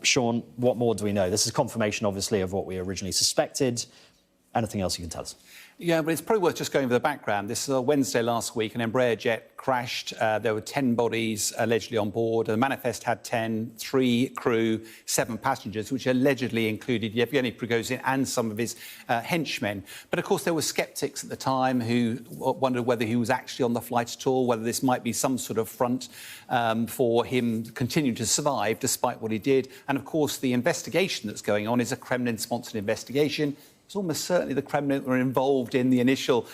Sean, what more do we know? This is confirmation, obviously, of what we originally suspected. Anything else you can tell us? Yeah, but it's probably worth just going over the background. This is Wednesday last week, an Embraer jet crashed. There were 10 bodies allegedly on board. The manifest had 10, 3 crew, 7 passengers, which allegedly included Yevgeny Prigozhin and some of his henchmen. But of course, there were sceptics at the time who wondered whether he was actually on the flight at all, whether this might be some sort of front for him continuing to survive despite what he did. And of course, the investigation that's going on is a Kremlin-sponsored investigation. It's almost certainly the Kremlin that were involved in the initial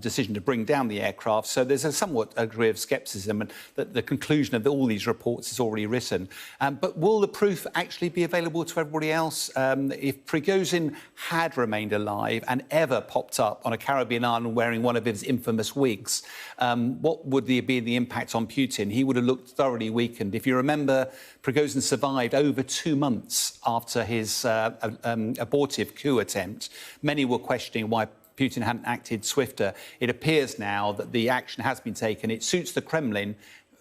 decision to bring down the aircraft. So there's a somewhat degree of scepticism, and that the conclusion of all these reports is already written. But will the proof actually be available to everybody else? If Prigozhin had remained alive and ever popped up on a Caribbean island wearing one of his infamous wigs, what would be the impact on Putin? He would have looked thoroughly weakened. If you remember, Prigozhin survived over 2 months after his abortive coup attempt. Many were questioning why Putin hadn't acted swifter. It appears now that the action has been taken. It suits the Kremlin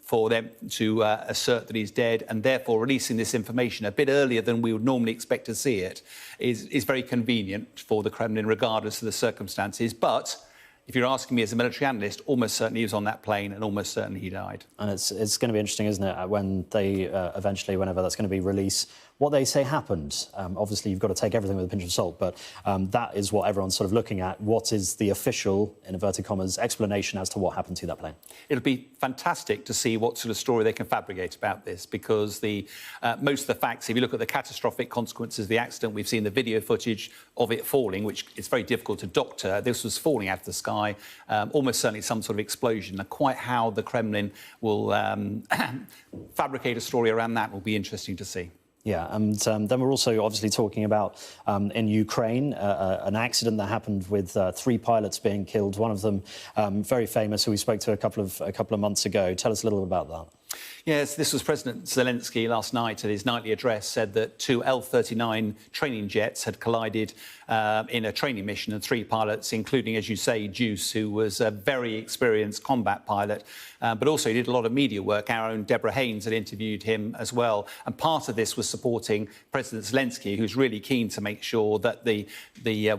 for them to assert that he's dead, and therefore releasing this information a bit earlier than we would normally expect to see it is very convenient for the Kremlin, regardless of the circumstances. But if you're asking me as a military analyst, almost certainly he was on that plane and almost certainly he died. And it's going to be interesting, isn't it, when they eventually, whenever that's going to be released, what they say happened. Obviously, you've got to take everything with a pinch of salt, but that is what everyone's sort of looking at. What is the official, in inverted commas, explanation as to what happened to that plane? It'll be fantastic to see what sort of story they can fabricate about this, because most of the facts, if you look at the catastrophic consequences of the accident, we've seen the video footage of it falling, which is very difficult to doctor. This was falling out of the sky, almost certainly some sort of explosion. And quite how the Kremlin will fabricate a story around that will be interesting to see. Yeah, and then we're also obviously talking about, in Ukraine, an accident that happened with 3 pilots being killed, one of them very famous, who we spoke to a couple of months ago. Tell us a little bit about that. Yes, this was President Zelensky last night at his nightly address, said that 2 L-39 training jets had collided in a training mission, and 3 pilots, including, as you say, Juice, who was a very experienced combat pilot, but also he did a lot of media work. Our own Deborah Haynes had interviewed him as well. And part of this was supporting President Zelensky, who's really keen to make sure that the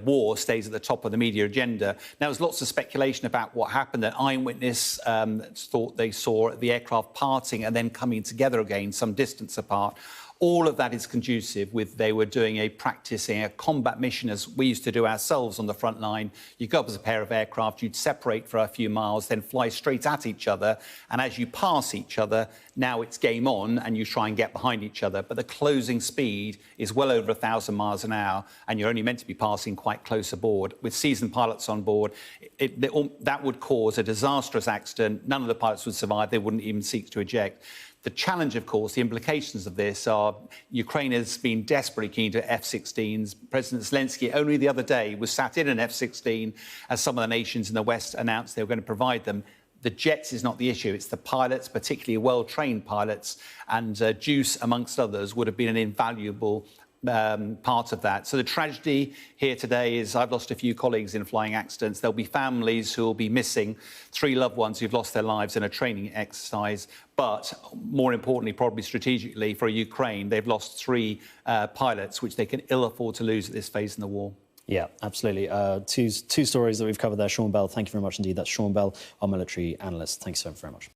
war stays at the top of the media agenda. Now, there's lots of speculation about what happened. An eyewitness thought they saw the aircraft parting and then coming together again some distance apart. All of that is conducive with they were doing a combat mission, as we used to do ourselves on the front line. You go up as a pair of aircraft, you'd separate for a few miles, then fly straight at each other. And as you pass each other, now it's game on and you try and get behind each other. But the closing speed is well over 1,000 miles an hour, and you're only meant to be passing quite close aboard. With seasoned pilots on board, that would cause a disastrous accident. None of the pilots would survive. They wouldn't even seek to eject. The challenge, of course, the implications of this are Ukraine has been desperately keen to F-16s. President Zelensky only the other day was sat in an F-16 as some of the nations in the West announced they were going to provide them. The jets is not the issue. It's the pilots, particularly well-trained pilots, and Juice, amongst others, would have been an invaluable part of that. So the tragedy here today is I've lost a few colleagues in flying accidents. There'll be families who will be missing 3 loved ones who've lost their lives in a training exercise. But more importantly, probably strategically for Ukraine, they've lost 3 pilots, which they can ill afford to lose at this phase in the war. Yeah, absolutely. Two stories that we've covered there. Sean Bell, thank you very much indeed. That's Sean Bell, our military analyst. Thanks so very much.